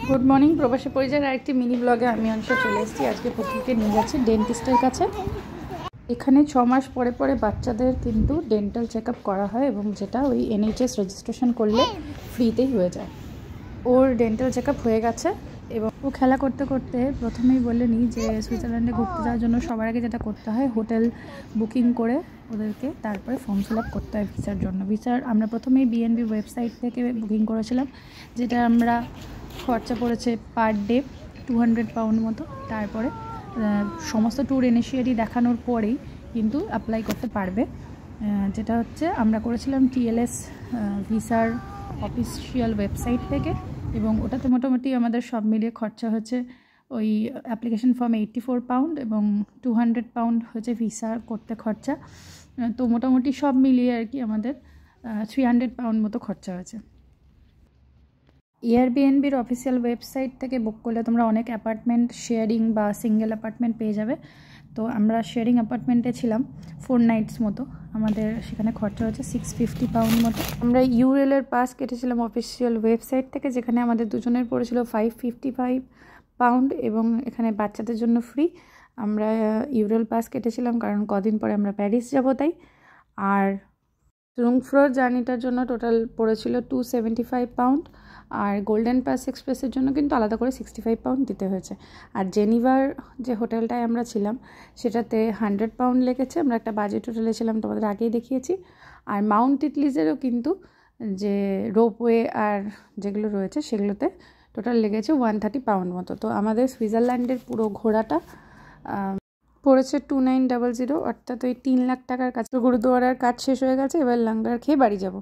Good morning প্রবাসী পরিযার আরেকটি mini ব্লগে আমি অংশ চলে এসেছি। আজকে প্রত্যেককে নিয়ে যাচ্ছি ডেন্টিস্টের কাছে। এখানে 6 মাস পরে পরে বাচ্চাদের কিন্তু ডেন্টাল চেক আপ করা হয় এবং যেটা ওই NHS রেজিস্ট্রেশন করলে ফ্রিতেই হয়ে যায়। ওর ডেন্টাল চেক আপ হয়ে গেছে এবং ও খেলা করতে করতে প্রথমেই বলে নিই যে সুইজারল্যান্ডে ঘুরতে যাওয়ার জন্য সবার আগে যেটা করতে হয় হোটেল বুকিং করে ওদেরকে তারপরে ফর্ম ফিল আপ করতে হয় ভিসার জন্য। ভিসার আমরা প্রথমেই BNB ওয়েবসাইট থেকে বুকিং করেছিলাম, যেটা আমরা খরচা পড়েছে পার ডে 200 পাউন্ড মতো। তারপরে সমস্ত ট্যুর ইনিশিয়েটি দেখানোর পরেই কিন্তু অ্যাপ্লাই করতে পারবে। যেটা হচ্ছে আমরা করেছিলাম TLS ভিসার অফিসিয়াল ওয়েবসাইট থেকে এবং ওটাতে মোটামুটি আমাদের সব মিলিয়ে খরচা হচ্ছে ওই অ্যাপ্লিকেশন ফর্ম 84 পাউন্ড এবং 200 পাউন্ড হচ্ছে ভিসা করতে খরচা। তো মোটামুটি সব মিলিয়ে আর কি আমাদের 300 পাউন্ড মতো খরচা হয়েছে। এয়ারবিএনবির অফিসিয়াল ওয়েবসাইট থেকে বুক করলে তোমরা অনেক অ্যাপার্টমেন্ট শেয়ারিং বা সিঙ্গেল অ্যাপার্টমেন্ট পেয়ে যাবে। তো আমরা শেয়ারিং অ্যাপার্টমেন্টে ছিলাম 4 নাইটস মতো, আমাদের সেখানে খরচা হচ্ছে 650 পাউন্ড মতো। আমরা ইউরেলের পাস কেটেছিলাম অফিসিয়াল ওয়েবসাইট থেকে, যেখানে আমাদের দুজনের পড়েছিল 555 পাউন্ড এবং এখানে বাচ্চাদের জন্য ফ্রি। আমরা ইউরেল পাস কেটেছিলাম কারণ কদিন পরে আমরা প্যারিস যাব তাই। আর জুংফ্রোর জার্নিটার জন্য টোটাল পড়েছিল 275 পাউন্ড আর গোল্ডেন পাস এক্সপ্রেসের জন্য কিন্তু আলাদা করে 65 পাউন্ড দিতে হয়েছে। আর জেনিভার যে হোটেলটায় আমরা ছিলাম সেটাতে 100 পাউন্ড লেগেছে। আমরা একটা বাজেট হোটেলে ছিলাম, তোমাদের আগেই দেখিয়েছি। আর মাউন্ট ইটলিজেরও কিন্তু যে রোপওয়ে আর যেগুলো রয়েছে সেগুলোতে টোটাল লেগেছে 130 পাউন্ড মতো। তো আমাদের সুইজারল্যান্ডের পুরো ঘোরাটা পড়েছে 2900, অর্থাৎ ওই 3 লাখ টাকার কাছে। গুরুদুয়ারার কাজ শেষ হয়ে গেছে, এবার লাঙ্গার খেয়ে বাড়ি যাব।